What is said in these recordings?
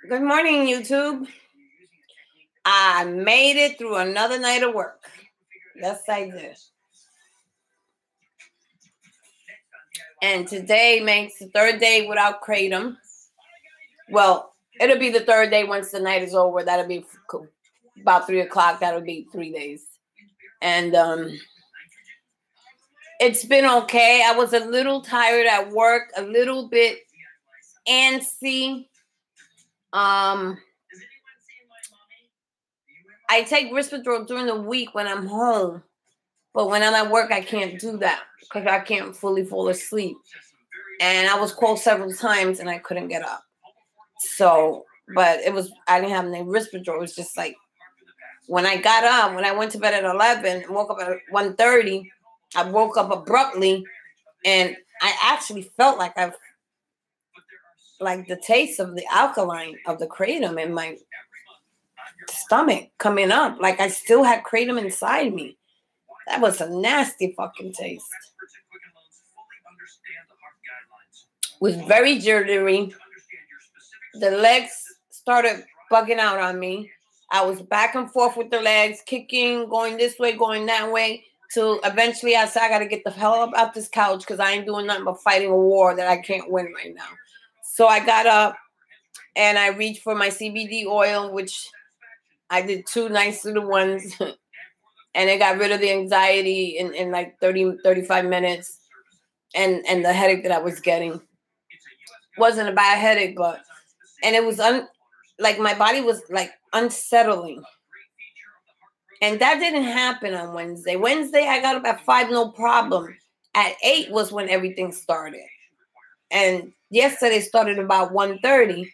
Good morning, YouTube. I made it through another night of work. Yes, I did. And today makes the third day without Kratom. Well, it'll be the third day once the night is over. That'll be about 3 o'clock. That'll be 3 days. And it's been okay. I was a little tired at work, a little bit antsy. I take Risperdal during the week when I'm home. But when I'm at work, I can't do that because I can't fully fall asleep. And I was called several times and I couldn't get up. So, but I didn't have any Risperdal. It was just like, when I got up, when I went to bed at 11 and woke up at 1:30, I woke up abruptly and I actually felt like the taste of the alkaline of the Kratom in my stomach coming up. Like I still had Kratom inside me. That was a nasty fucking taste. Was very jittery. The legs started bugging out on me. I was back and forth with the legs, kicking, going this way, going that way, till eventually I said, I got to get the hell up out this couch because I ain't doing nothing but fighting a war that I can't win right now. So I got up and I reached for my CBD oil, which I did 2 nice little ones. And it got rid of the anxiety in like 35 minutes. And the headache that I was getting. Wasn't a bad headache, and it was like my body was like unsettling. And that didn't happen on Wednesday. Wednesday, I got up at 5, no problem. At 8 was when everything started. And yesterday started about 1:30.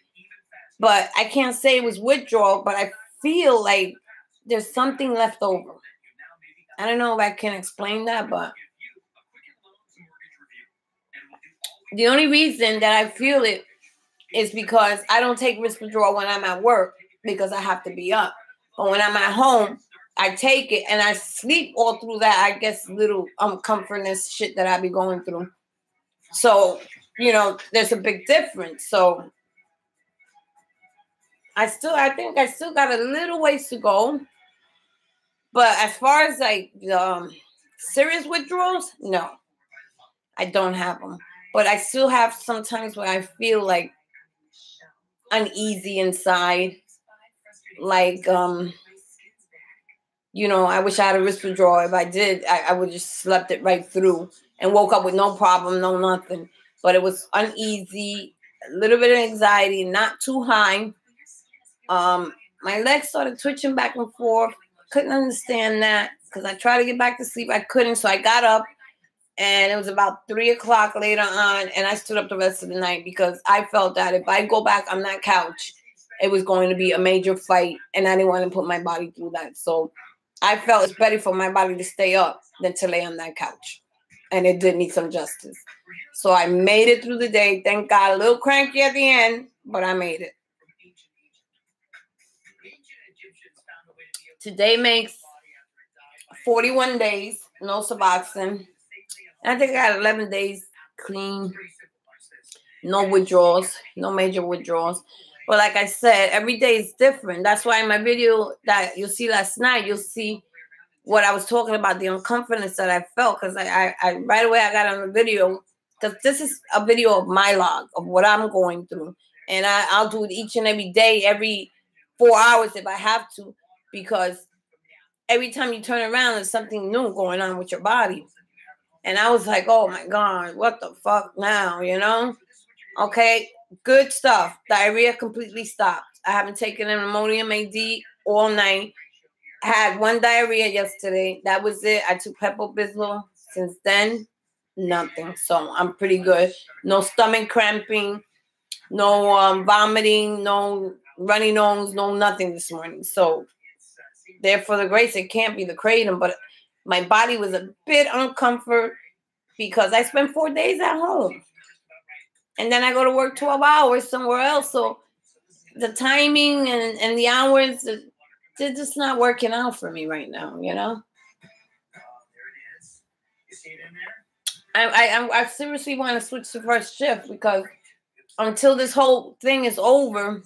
But I can't say it was withdrawal, but I feel like there's something left over. I don't know if I can explain that, but the only reason that I feel it is because I don't take Risperdal when I'm at work because I have to be up. But when I'm at home, I take it and I sleep all through that, I guess, little uncomfortness shit that I be going through. So, there's a big difference. So I think I still got a little ways to go. But as far as like serious withdrawals, no, I don't have them. But I still have sometimes where I feel like uneasy inside. Like, I wish I had a Risperdal. If I did, I would just slept it right through and woke up with no problem, no nothing. But it was uneasy, a little bit of anxiety, not too high. My legs started twitching back and forth. Couldn't understand that because I tried to get back to sleep. I couldn't, so I got up. And it was about 3 o'clock later on, and I stood up the rest of the night because I felt that if I go back on that couch, it was going to be a major fight, and I didn't want to put my body through that. So I felt it's better for my body to stay up than to lay on that couch. And it did need some justice. So I made it through the day. Thank God. A little cranky at the end, but I made it. Today makes 41 days, no Suboxen. I think I got 11 days clean, no withdrawals, no major withdrawals. But like I said, every day is different. That's why in my video that you'll see last night, you'll see what I was talking about, the uncomfortness that I felt. Because I right away I got on the video, because this is a video of my log, of what I'm going through. And I'll do it each and every day, every 4 hours if I have to. Because every time you turn around, there's something new going on with your body. And I was like, oh, my God, what the fuck now, Okay, good stuff. Diarrhea completely stopped. I haven't taken an ammonium AD all night. I had 1 diarrhea yesterday. That was it. I took Pepto-Bismol. Since then, nothing. So I'm pretty good. No stomach cramping, no vomiting, no runny nose, no nothing this morning. So therefore, the grace, it can't be the Kratom, but my body was a bit uncomfortable because I spent 4 days at home. And then I go to work 12 hours somewhere else. So the timing and the hours, they're just not working out for me right now, I seriously want to switch to first shift because until this whole thing is over,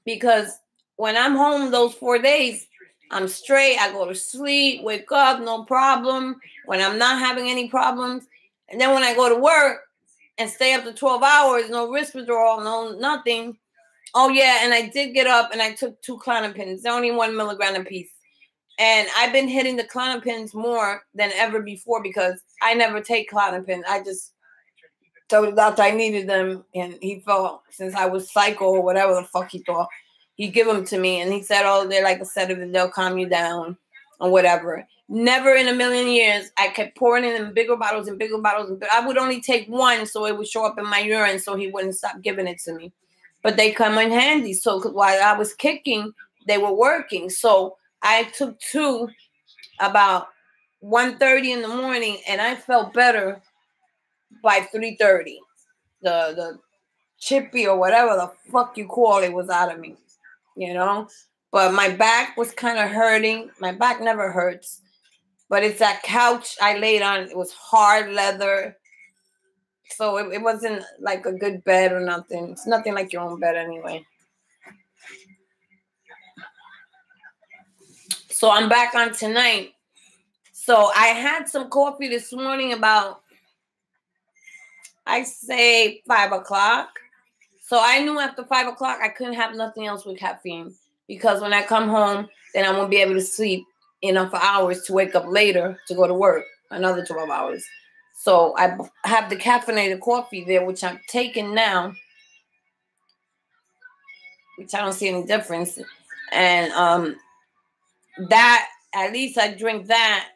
because when I'm home those 4 days, I'm straight. I go to sleep, wake up, no problem. When I'm not having any problems. And then when I go to work and stay up to 12 hours, no risk withdrawal, no nothing. Oh, yeah, and I did get up and I took 2 Klonopins. They're only 1 milligram a piece. And I've been hitting the Klonopins more than ever before because I never take Klonopins. I just told the doctor I needed them, and he felt, since I was psycho or whatever the fuck he thought, he'd give them to me. And he said, oh, they're like a sedative, they'll calm you down or whatever. Never in a million years. I kept pouring it in bigger bottles and bigger bottles. But I would only take one so it would show up in my urine so he wouldn't stop giving it to me. But they come in handy. So while I was kicking, they were working. So I took 2 about 1:30 in the morning, and I felt better by 3:30. The chippy or whatever the fuck you call it was out of me, you know. But my back was kind of hurting. My back never hurts. But it's that couch I laid on. It was hard leather. So it wasn't like a good bed or nothing. It's nothing like your own bed anyway. So I'm back on tonight. So I had some coffee this morning about, I say 5 o'clock. So I knew after 5 o'clock I couldn't have nothing else with caffeine. Because when I come home, then I won't be able to sleep enough hours to wake up later to go to work. Another 12 hours. So I have the caffeinated coffee there, which I'm taking now, which I don't see any difference. And that, at least I drink that,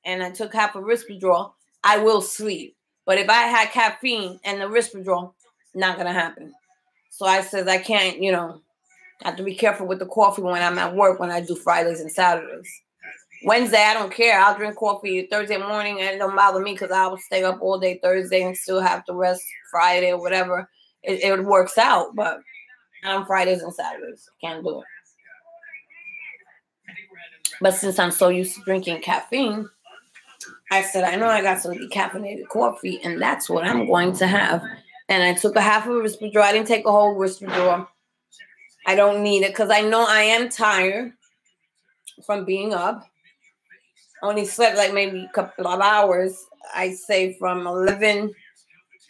and I took half a risk withdrawal, I will sleep. But if I had caffeine and the risk withdrawal, not going to happen. So I said I can't, you know, I have to be careful with the coffee when I'm at work, when I do Fridays and Saturdays. Wednesday, I don't care. I'll drink coffee Thursday morning, and it don't bother me because I will stay up all day Thursday and still have to rest Friday or whatever. It works out, but on Fridays and Saturdays, can't do it. But since I'm so used to drinking caffeine, I said, I know I got some decaffeinated coffee, and that's what I'm going to have. And I took a half of a risk withdrawal. I didn't take a whole risk withdrawal. I don't need it because I know I am tired from being up. I only slept like maybe a couple of hours. I say from 11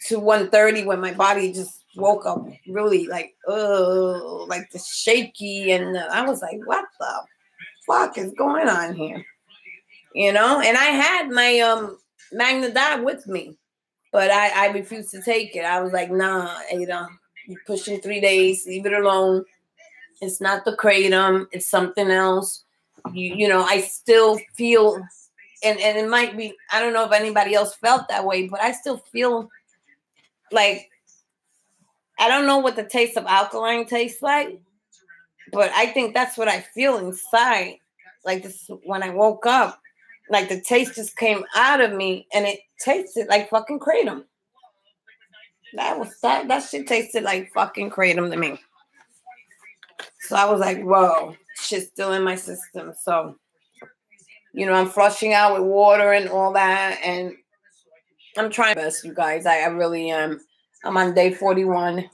to 1:30 when my body just woke up really like the shaky. And I was like, what the fuck is going on here? You know, and I had my Magnadide with me, but I refused to take it. I was like, nah, Ada, you're pushing 3 days, leave it alone. It's not the Kratom, it's something else. You know, I still feel, and it might be, I don't know if anybody else felt that way, but I still feel like, I don't know what the taste of alkaline tastes like, but I think that's what I feel inside. Like this, when I woke up, like the taste just came out of me, and it tasted like fucking Kratom. That shit tasted like fucking Kratom to me. So I was like, whoa, shit's still in my system. So, you know, I'm flushing out with water and all that, and I'm trying my best, you guys. I really am. I'm on day 41.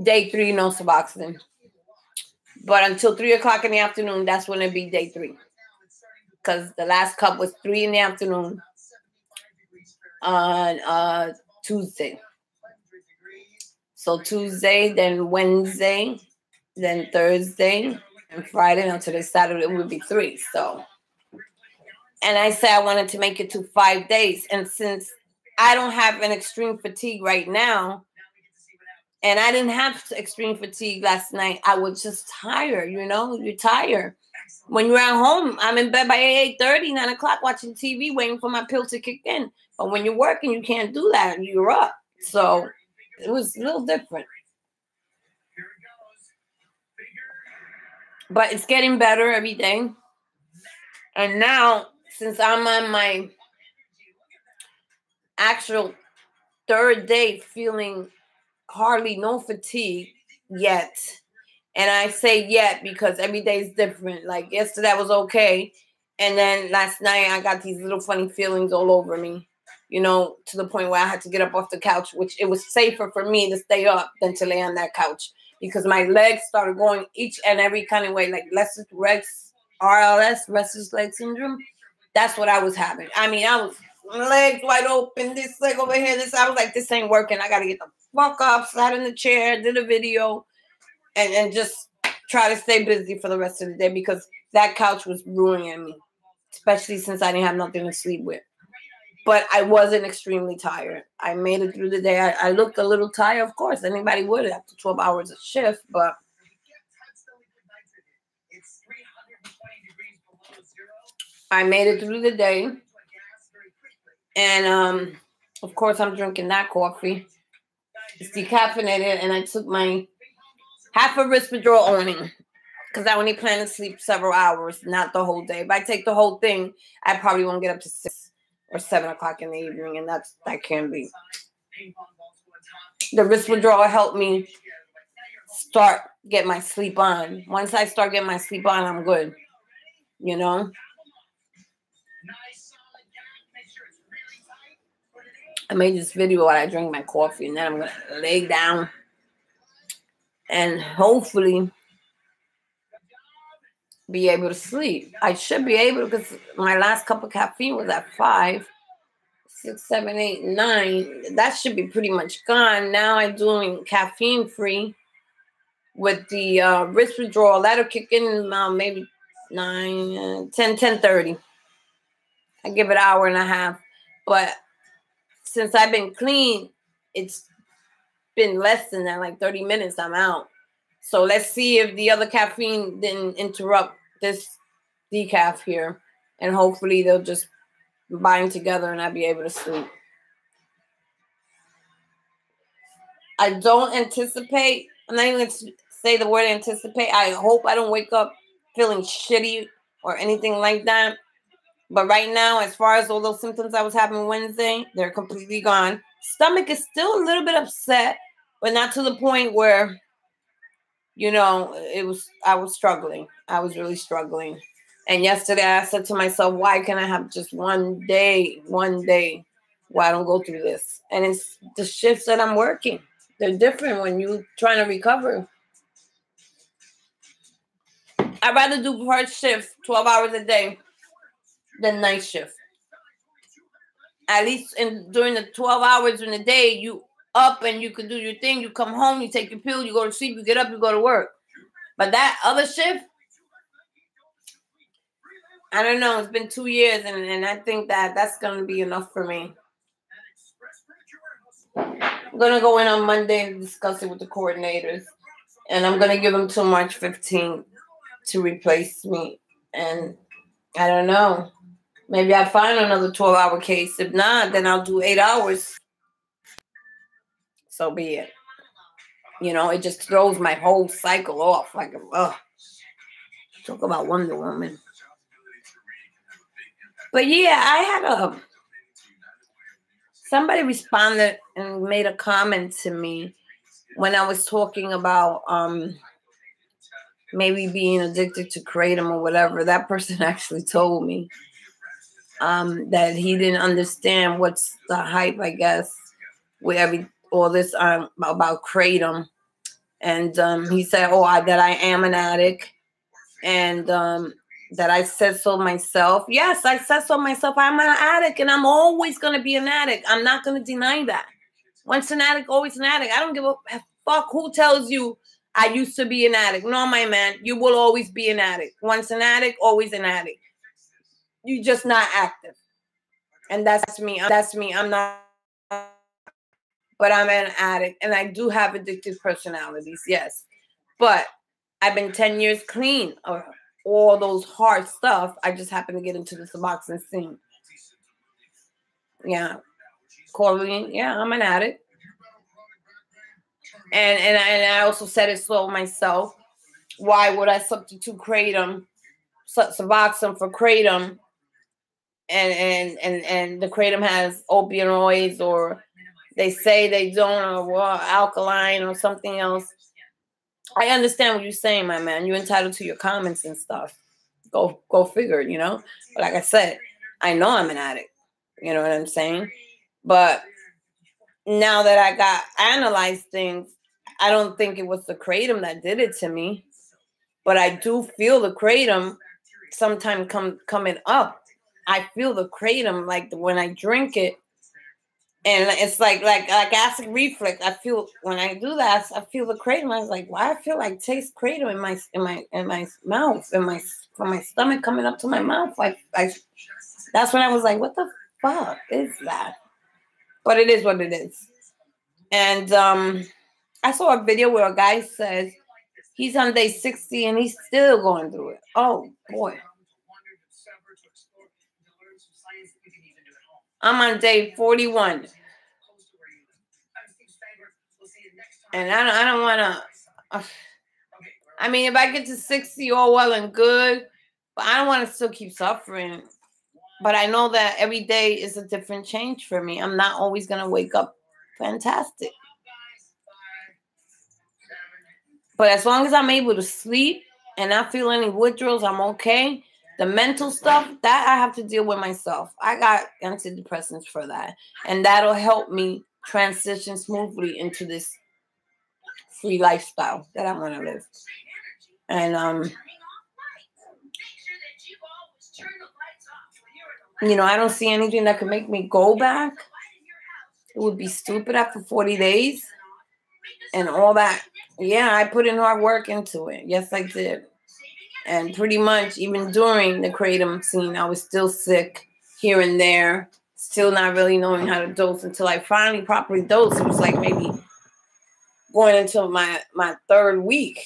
Day 3, no Suboxen. But until 3 o'clock in the afternoon, that's when it'd be day 3. Because the last cup was 3 in the afternoon on Tuesday. So Tuesday, then Wednesday, then Thursday, and Friday until Saturday, it would be 3. So, and I said I wanted to make it to 5 days. And since I don't have an extreme fatigue right now, and I didn't have extreme fatigue last night, I was just tired, you know? You're tired. When you're at home, I'm in bed by 8:30, 9 o'clock, watching TV, waiting for my pill to kick in. But when you're working, you can't do that. You're up. So it was a little different. But it's getting better every day. And now, since I'm on my actual 3rd day feeling hardly no fatigue yet. And I say yet because every day is different. Like yesterday I was okay. And then last night I got these little funny feelings all over me. you know, to the point where I had to get up off the couch, which it was safer for me to stay up than to lay on that couch because my legs started going each and every kind of way, like RLS, restless leg syndrome. That's what I was having. I mean, I was legs wide open, this leg over here, this. I was like, this ain't working. I got to get the fuck up, sat in the chair, did a video, and just try to stay busy for the rest of the day because that couch was ruining me, especially since I didn't have nothing to sleep with. But I wasn't extremely tired. I made it through the day. I looked a little tired, of course. Anybody would after 12 hours of shift, but I made it through the day. And of course, I'm drinking that coffee. It's decaffeinated, and I took my half a risperidol only because I only plan to sleep several hours, not the whole day. If I take the whole thing, I probably won't get up to 6 or 7 o'clock in the evening, and that can be. The risperidol helped me get my sleep on. Once I start getting my sleep on, I'm good. You know? I made this video while I drink my coffee, and then I'm going to lay down and hopefully be able to sleep. I should be able to because my last cup of caffeine was at 5, 6, 7, 8, 9. That should be pretty much gone. Now I'm doing caffeine free with the risperidol. That'll kick in maybe 9, 10, 10:30. I give it an hour and a half. But since I've been clean, it's been less than that, like 30 minutes, I'm out. So let's see if the other caffeine didn't interrupt this decaf here. And hopefully they'll just bind together and I'll be able to sleep. I don't anticipate, I'm not even going to say the word anticipate. I hope I don't wake up feeling shitty or anything like that. But right now, as far as all those symptoms I was having Wednesday, they're completely gone. Stomach is still a little bit upset, but not to the point where, you know, I was struggling. I was really struggling. And yesterday I said to myself, why can't I have just one day where I don't go through this? And it's the shifts that I'm working. They're different when you're trying to recover. I'd rather do first shift, 12 hours a day, than night shift. At least during the 12 hours in the day, you up and you can do your thing. You come home, you take your pill, you go to sleep, you get up, you go to work. But that other shift, I don't know. It's been 2 years, and I think that's going to be enough for me. I'm going to go in on Monday and discuss it with the coordinators. And I'm going to give them till March 15th to replace me. And I don't know. Maybe I'll find another 12-hour case. If not, then I'll do 8 hours. So be it. You know, it just throws my whole cycle off. Like, talk about Wonder Woman. But yeah, I had somebody responded and made a comment to me when I was talking about maybe being addicted to Kratom or whatever. That person actually told me that he didn't understand what's the hype, I guess, with all this about Kratom. And he said, that I am an addict. And that I said so myself. Yes, I said so myself. I'm an addict, and I'm always going to be an addict. I'm not going to deny that. Once an addict, always an addict. I don't give a fuck who tells you I used to be an addict. No, my man, you will always be an addict. Once an addict, always an addict. You're just not active. And that's me. I'm not, but I'm an addict, and I do have addictive personalities, yes. But I've been 10 years clean of all those hard stuff. I just happen to get into the Suboxen scene. Yeah. I'm an addict. And I also said it so myself. Why would I substitute Kratom, Suboxen for Kratom? And the Kratom has opioids, or they say they don't, or alkaline or something else. I understand what you're saying, my man. You're entitled to your comments and stuff. Go figure, you know. But like I said, I know I'm an addict. You know what I'm saying? But now that I got analyzed things, I don't think it was the kratom that did it to me. But I do feel the kratom sometime coming up. I feel the kratom like when I drink it, and it's like acid reflux. I feel when I do that, I feel the kratom. I was like, why I feel like taste kratom in my mouth, from my stomach coming up to my mouth. That's when I was like, what the fuck is that? But it is what it is. And I saw a video where a guy says he's on day 60 and he's still going through it. Oh boy. I'm on day 41. And I don't want to. I mean, if I get to 60, all well and good, but I don't want to still keep suffering. But I know that every day is a different change for me. I'm not always going to wake up fantastic. But as long as I'm able to sleep and not feel any withdrawals, I'm okay. The mental stuff, that I have to deal with myself. I got antidepressants for that. And that'll help me transition smoothly into this free lifestyle that I want to live. And, you know, I don't see anything that could make me go back. It would be stupid after 40 days and all that. Yeah, I put in hard work into it. Yes, I did. And pretty much even during the kratom scene, I was still sick here and there, still not really knowing how to dose until I finally properly dosed. It was like maybe going into my third week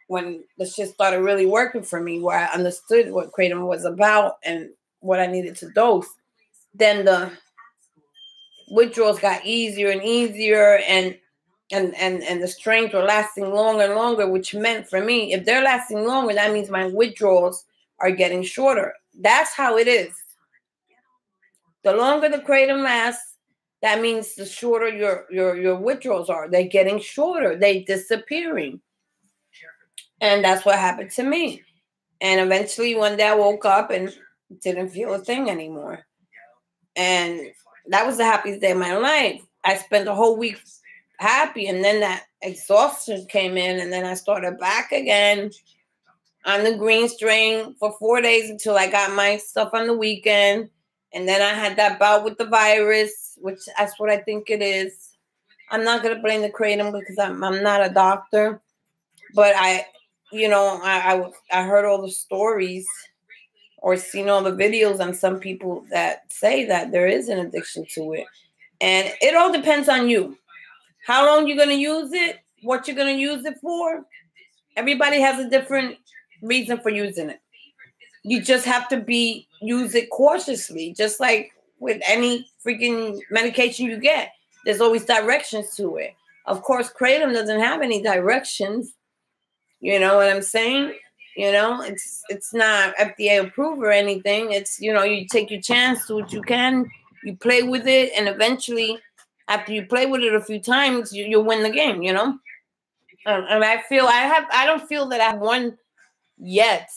when the shit started really working for me, where I understood what kratom was about and what I needed to dose. Then the withdrawals got easier and easier, and the strains were lasting longer and longer, which meant for me, if they're lasting longer, that means my withdrawals are getting shorter. That's how it is. The longer the kratom lasts, that means the shorter your withdrawals are. They're getting shorter. They're disappearing. And that's what happened to me. And eventually one day I woke up and didn't feel a thing anymore. And that was the happiest day of my life. I spent the whole week happy, and then that exhaustion came in, and then I started back again on the green strain for 4 days until I got my stuff on the weekend. And then I had that bout with the virus, which that's what I think it is. I'm not going to blame the kratom because I'm not a doctor, but I heard all the stories or seen all the videos on some people that say that there is an addiction to it. And it all depends on you. How long you're going to use it, what you're going to use it for. Everybody has a different reason for using it. You just have to use it cautiously, just like with any freaking medication you get. There's always directions to it. Of course, kratom doesn't have any directions. You know what I'm saying? You know, it's not FDA approved or anything. It's, you know, you take your chance, do what you can, you play with it, and eventually, after you play with it a few times, you'll win the game, you know? And I don't feel that I've won yet,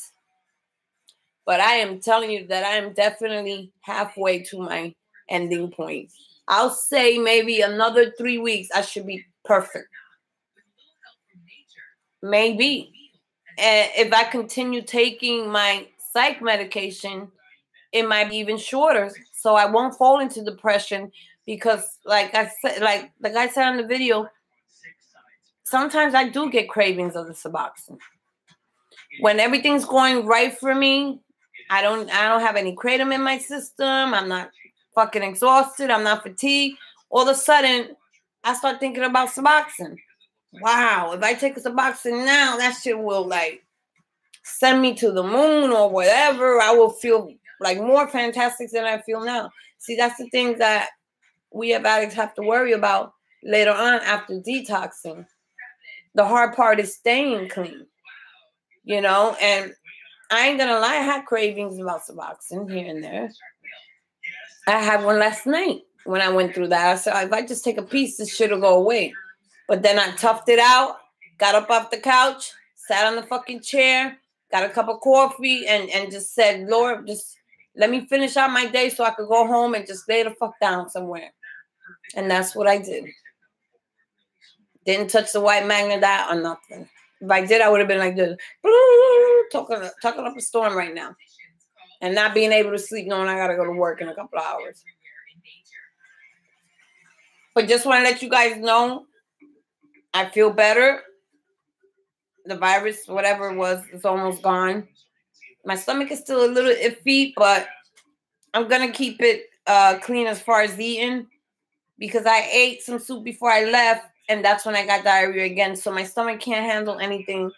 but I am telling you that I am definitely halfway to my ending point. I'll say maybe another 3 weeks, I should be perfect. Maybe. And if I continue taking my psych medication, it might be even shorter, so I won't fall into depression. Because, like I said, like the guy said on the video, sometimes I do get cravings of the Suboxen. When everything's going right for me, I don't have any kratom in my system. I'm not fucking exhausted. I'm not fatigued. All of a sudden, I start thinking about Suboxen. Wow, if I take a Suboxen now, that shit will like send me to the moon or whatever. I will feel like more fantastic than I feel now. See, that's the thing that we as addicts have to worry about later on after detoxing. The hard part is staying clean, you know, and I ain't gonna lie, I had cravings about Suboxen here and there. I had one last night when I went through that. I said, if I just take a piece, this shit'll go away. But then I toughed it out, got up off the couch, sat on the fucking chair, got a cup of coffee, and just said, Lord, just let me finish out my day so I could go home and just lay the fuck down somewhere. And that's what I did. Didn't touch the white magnet or nothing. If I did, I would have been like this, talking up a storm right now. And not being able to sleep knowing I got to go to work in a couple of hours. But just want to let you guys know, I feel better. The virus, whatever it was, it's almost gone. My stomach is still a little iffy, but I'm going to keep it clean as far as eating. Because I ate some soup before I left, and that's when I got diarrhea again. So my stomach can't handle anything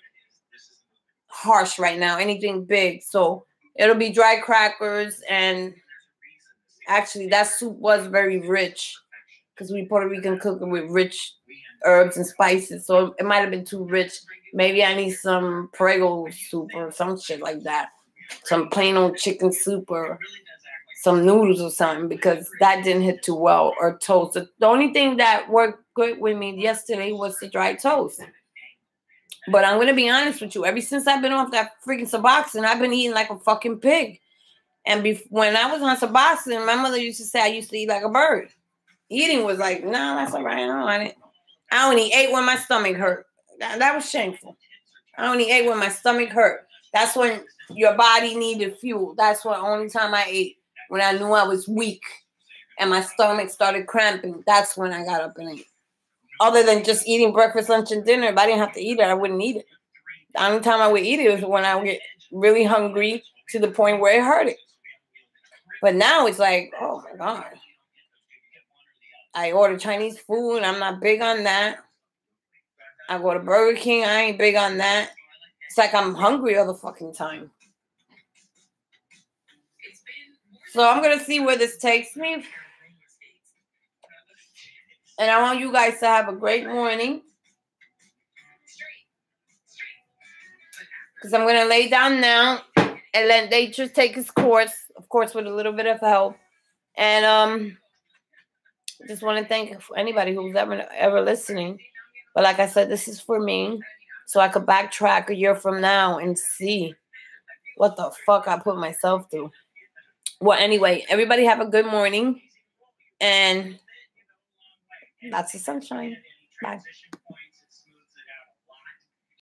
harsh right now, anything big. So it'll be dry crackers, and actually that soup was very rich because we Puerto Rican cook it with rich herbs and spices. So it might have been too rich. Maybe I need some prego soup or some shit like that. Some plain old chicken soup or some noodles or something, because that didn't hit too well, or toast. The only thing that worked good with me yesterday was the dry toast. But I'm going to be honest with you. Ever since I've been off that freaking Suboxen, I've been eating like a fucking pig. And when I was on Suboxen, my mother used to say I used to eat like a bird. Eating was like, no, that's all right. I don't want it. I only ate when my stomach hurt. That was shameful. I only ate when my stomach hurt. That's when your body needed fuel. That's the only time I ate. When I knew I was weak and my stomach started cramping, that's when I got up and ate. Other than just eating breakfast, lunch, and dinner, if I didn't have to eat it, I wouldn't eat it. The only time I would eat it was when I would get really hungry to the point where it hurted. But now it's like, oh my God. I order Chinese food. I'm not big on that. I go to Burger King. I ain't big on that. It's like I'm hungry all the fucking time. So I'm going to see where this takes me. And I want you guys to have a great morning. Because I'm going to lay down now and let nature take its course. Of course, with a little bit of help. And just want to thank anybody who's ever listening. But like I said, this is for me. So I could backtrack a year from now and see what the fuck I put myself through. Well, anyway, everybody have a good morning. And lots of sunshine. Bye.